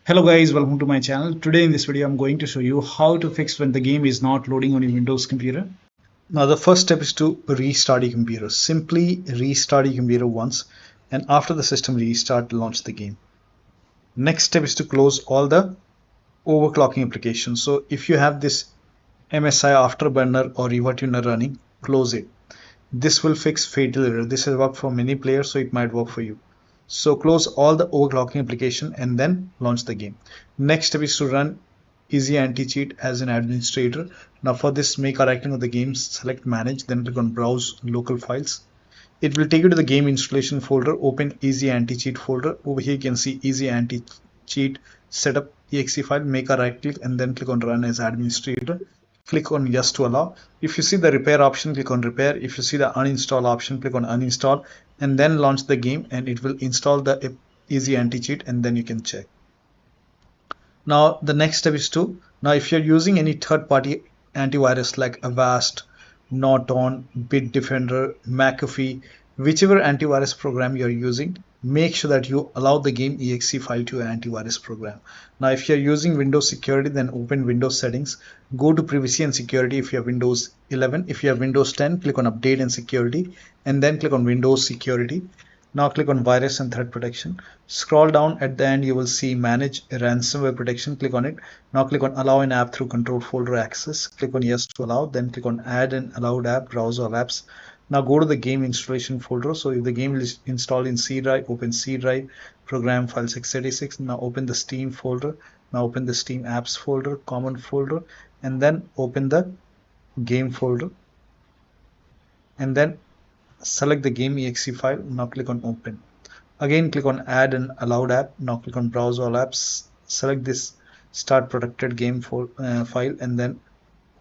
Hello guys, welcome to my channel. Today in this video I'm going to show you how to fix when the game is not loading on your Windows computer. Now the first step is to restart your computer. Simply restart your computer once, and after the system restart, launch the game. Next step is to close all the overclocking applications. So if you have this MSI Afterburner or Rivatuner running, close it. This will fix fatal error. This has worked for many players, so it might work for you. So close all the overclocking application and then launch the game. Next step is to run Easy Anti-Cheat as an administrator. Now for this, make a right click on the game, select manage, then click on browse local files. It will take you to the game installation folder. Open Easy Anti-Cheat folder. Over here you can see Easy Anti-Cheat setup exe file. Make a right click and then click on run as administrator. Click on yes to allow. If you see the repair option, click on repair. If you see the uninstall option, click on uninstall and then launch the game, and it will install the Easy Anti-Cheat and then you can check. Now the next step is to, now if you're using any third-party antivirus like Avast, Norton, Bitdefender, McAfee, whichever antivirus program you're using, make sure that you allow the game exe file to your antivirus program. Now if you're using Windows security, then open Windows settings, go to privacy and security if you have Windows 11. If you have Windows 10, click on update and security and then click on Windows security. Now click on virus and threat protection. Scroll down, at the end you will see manage ransomware protection. Click on it. Now click on allow an app through control folder access. Click on yes to allow, then click on add an allowed app, browse all apps. Now go to the game installation folder. So if the game is installed in C drive, open C drive, program files x86. Now open the Steam folder. Now open the Steam apps folder, common folder, and then open the game folder, and then select the game exe file. Now click on open. Again click on add an allowed app. Now click on browse all apps. Select this start protected game file and then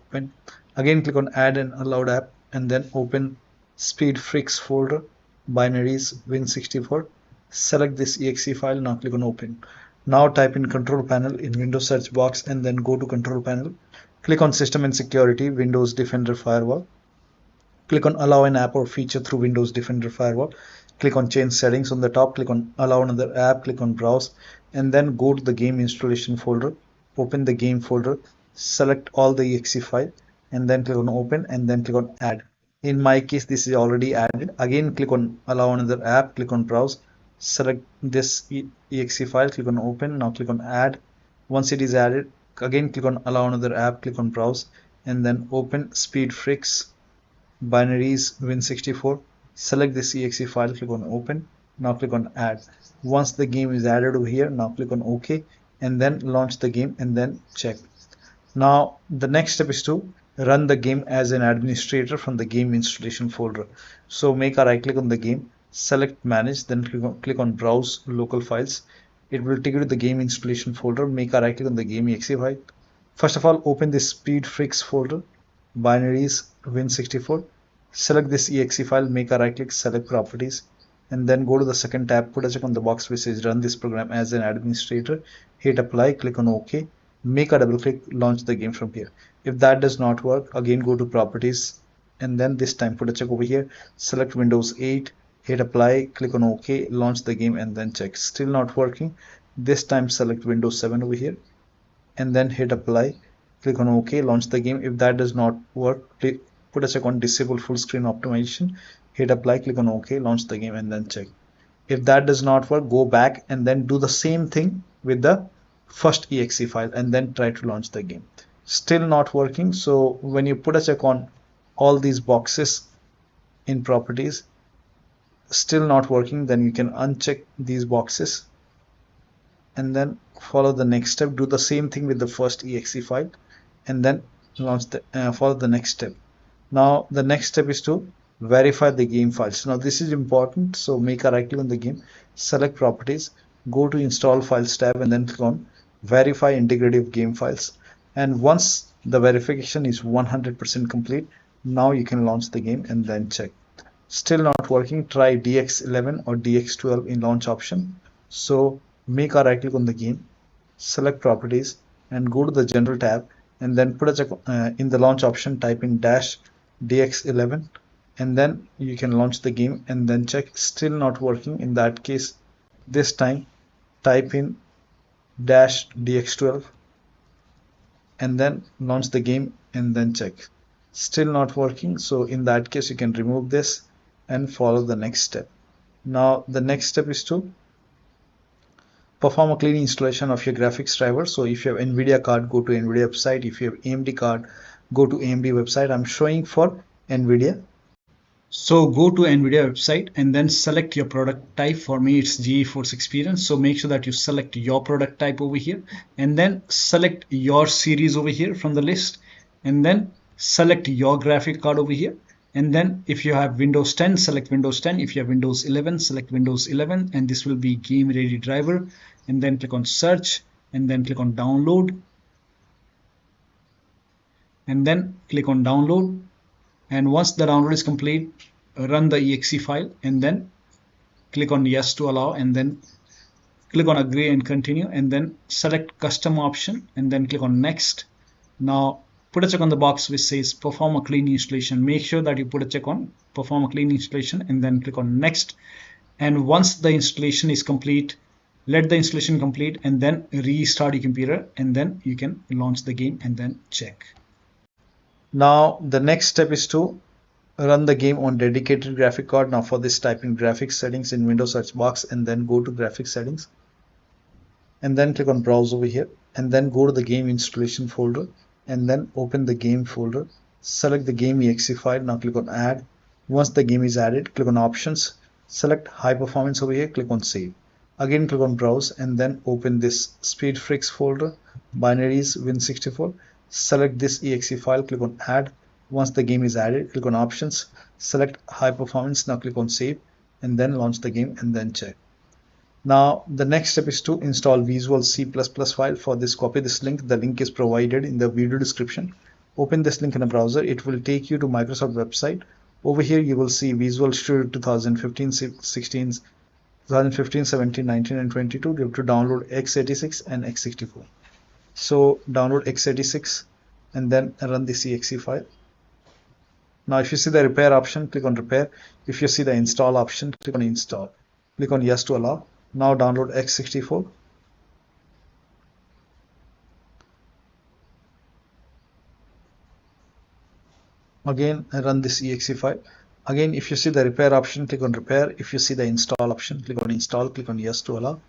open. Again click on add an allowed app and then open speed Freeks folder, binaries win64. Select this exe file. Now click on open. Now type in control panel in Windows search box and then go to control panel. Click on system and security, Windows Defender firewall. Click on allow an app or feature through Windows Defender firewall. Click on change settings on the top. Click on allow another app. Click on browse and then go to the game installation folder. Open the game folder. Select all the exe file and then click on open and then click on add. In my case, this is already added. Again, click on allow another app. Click on browse. Select this exe file. Click on open. Now click on add. Once it is added, again click on allow another app. Click on browse and then open speed Freaks, binaries win64. Select this exe file, click on open. Now click on add. Once the game is added over here, now click on OK and then launch the game and then check. Now the next step is to run the game as an administrator from the game installation folder. So make a right click on the game, select manage, then click on browse local files. It will take you to the game installation folder. Make a right click on the game exe file. First of all, open this speed Freaks folder, binaries win64. Select this exe file, make a right click, select properties and then go to the second tab, put a check on the box which says run this program as an administrator, hit apply, click on OK, make a double click, launch the game from here. If that does not work, again go to properties and then this time put a check over here, select Windows 8, hit apply, click on OK, launch the game and then check. Still not working. This time select Windows 7 over here and then hit apply, click on OK, launch the game. If that does not work, put a check on disable full screen optimization, hit apply, click on OK, launch the game and then check. If that does not work, go back and then do the same thing with the first exe file and then try to launch the game. Still not working. So when you put a check on all these boxes in properties, still not working, then you can uncheck these boxes and then follow the next step. Do the same thing with the first exe file and then launch follow the next step. Now the next step is to verify the game files. Now this is important, so make a right click on the game, select properties, go to install files tab and then click on verify integrity of game files. And once the verification is 100% complete, now you can launch the game and then check. Still not working, try DX11 or DX12 in launch option. So make a right click on the game, select properties and go to the general tab and then put a check in the launch option, type in -DX11 and then you can launch the game and then check. Still not working. In that case, this time type in -dx12 and then launch the game and then check. Still not working, so in that case you can remove this and follow the next step. Now the next step is to perform a clean installation of your graphics driver. So if you have NVIDIA card, go to NVIDIA website. If you have AMD card, go to AMD website. I'm showing for NVIDIA. So go to NVIDIA website and then select your product type. For me, it's GeForce Experience. So make sure that you select your product type over here and then select your series over here from the list and then select your graphic card over here. And then if you have Windows 10, select Windows 10. If you have Windows 11, select Windows 11 and this will be game ready driver. And then click on search and then click on download and then click on download. And once the download is complete, run the exe file and then click on yes to allow and then click on agree and continue and then select custom option and then click on next. Now put a check on the box which says perform a clean installation. Make sure that you put a check on perform a clean installation and then click on next. And once the installation is complete, let the installation complete and then restart your computer and then you can launch the game and then check. Now the next step is to run the game on dedicated graphic card. Now for this, type in graphics settings in Windows search box and then go to graphics settings and then click on browse over here and then go to the game installation folder and then open the game folder, select the game exe file. Now click on add. Once the game is added, click on options, select high performance over here, click on save. Again click on browse and then open this speed Freeks folder, binaries win64, select this exe file, click on add. Once the game is added, click on options, select high performance. Now click on save and then launch the game and then check. Now the next step is to install Visual C++ file. For this, copy this link. The link is provided in the video description. Open this link in a browser. It will take you to Microsoft website. Over here you will see Visual Studio 2015, 16, 2015, 17, 19 and 22. You have to download x86 and x64. So download x86 and then run this exe file. Now if you see the repair option, click on repair. If you see the install option, click on install. Click on yes to allow. Now download x64. Again run this exe file. Again, if you see the repair option, click on repair. If you see the install option, click on install, click on yes to allow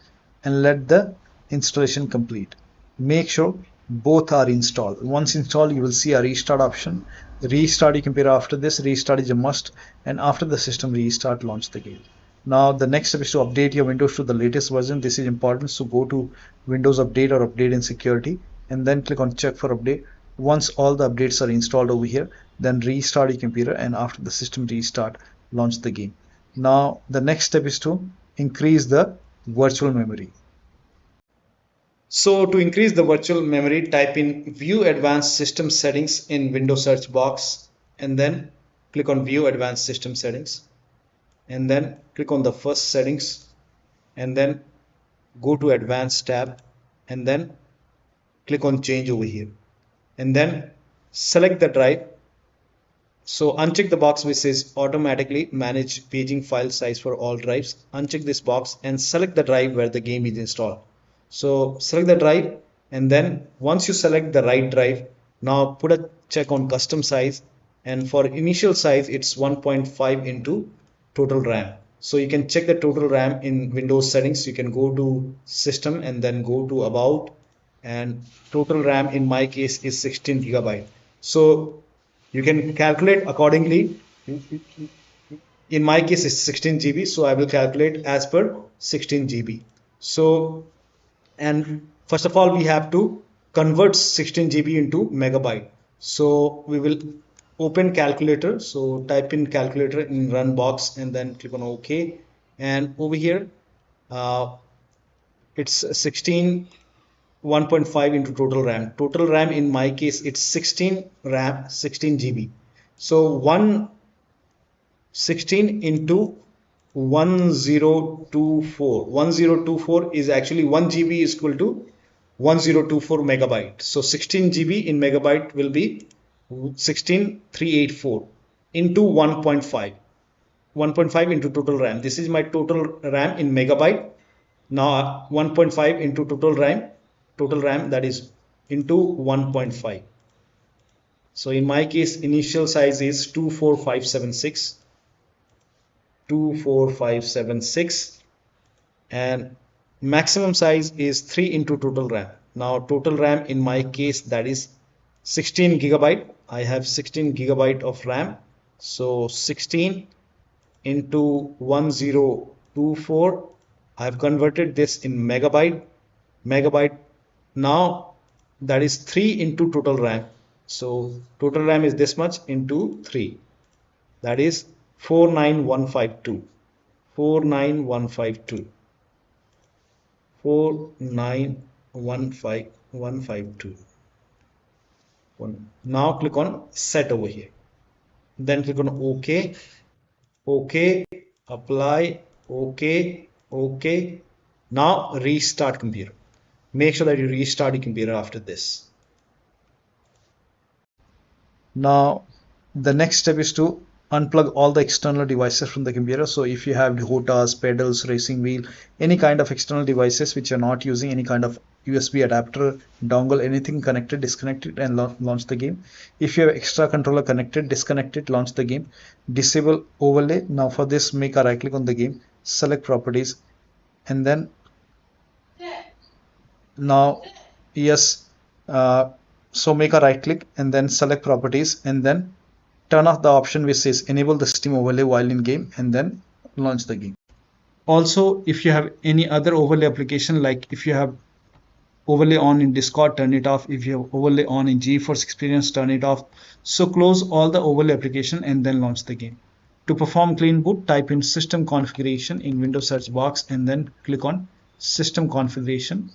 and let the installation complete. Make sure both are installed. Once installed, you will see a restart option. Restart your computer after this. Restart is a must, and after the system restart, launch the game. Now the next step is to update your Windows to the latest version. This is important, so go to Windows Update or Update in Security and then click on check for update. Once all the updates are installed over here, then restart your computer and after the system restart, launch the game. Now the next step is to increase the virtual memory. So to increase the virtual memory, type in View Advanced System Settings in Windows search box and then click on View Advanced System Settings and then click on the first settings and then go to Advanced tab and then click on Change over here and then select the drive. So uncheck the box which says automatically manage paging file size for all drives. Uncheck this box and select the drive where the game is installed. So select the drive and then once you select the right drive, now put a check on custom size and for initial size it's 1.5 into total RAM. So you can check the total RAM in Windows settings. You can go to system and then go to about and total RAM in my case is 16 GB. So you can calculate accordingly. In my case it's 16 GB, so I will calculate as per 16 GB. So and first of all we have to convert 16 GB into megabyte. So we will open calculator. So type in calculator in run box and then click on OK. And over here it's 16 1.5 into total RAM. Total RAM in my case it's 16 RAM 16 GB. So 16 into 1024 is actually 1 GB is equal to 1024 megabyte. So 16 GB in megabyte will be 16384 into 1.5 into total RAM. This is my total RAM in megabyte. Now 1.5 into total RAM total RAM, that is into 1.5. So in my case, initial size is 24576, and maximum size is 3 into total RAM. Now total RAM in my case, that is 16 gigabyte. I have 16 gigabyte of RAM. So 16 into 1024, I have converted this in megabyte. Now that is 3 into total RAM. So total RAM is this much into 3, that is 49152. 4915152. Now click on set over here, then click on OK, apply, OK. Now restart computer. Make sure that you restart your computer after this. Now the next step is to unplug all the external devices from the computer. So if you have hotas, pedals, racing wheel, any kind of external devices which are not using any kind of USB adapter, dongle, anything connected, disconnect it and launch the game. If you have extra controller connected, disconnect it, launch the game. Disable overlay. Now for this, make a right click on the game, select properties, and then now so make a right click and then select properties, and then turn off the option which says enable the Steam overlay while in game, and then launch the game. Also, if you have any other overlay application, like if you have overlay on in Discord, turn it off. If you have overlay on in GeForce Experience, turn it off. So close all the overlay application and then launch the game. To perform clean boot, type in system configuration in Windows search box and then click on system configuration,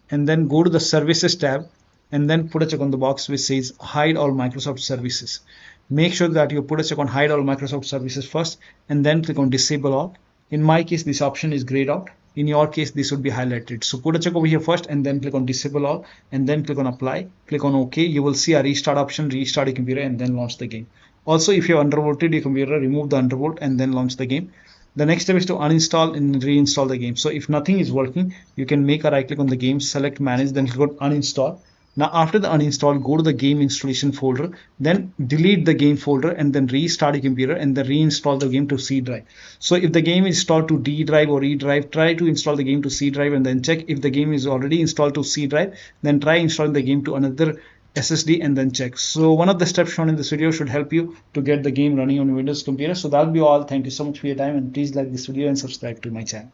and then go to the services tab and then put a check on the box which says hide all Microsoft services. Make sure that you put a check on hide all Microsoft services first and then click on disable all. In my case, this option is grayed out. In your case, this would be highlighted. So put a check over here first and then click on disable all and then click on apply, click on OK. You will see a restart option, restart your computer and then launch the game. Also, if you have undervolted your computer, remove the undervolt and then launch the game. The next step is to uninstall and reinstall the game. So if nothing is working, you can make a right click on the game, select manage, then click on uninstall. Now after the uninstall, go to the game installation folder, then delete the game folder and then restart your computer and then reinstall the game to C drive. So if the game is installed to D drive or E drive, try to install the game to C drive and then check. If the game is already installed to C drive, then try installing the game to another SSD and then check. So one of the steps shown in this video should help you to get the game running on Windows computer. So that'll be all. Thank you so much for your time, and please like this video and subscribe to my channel.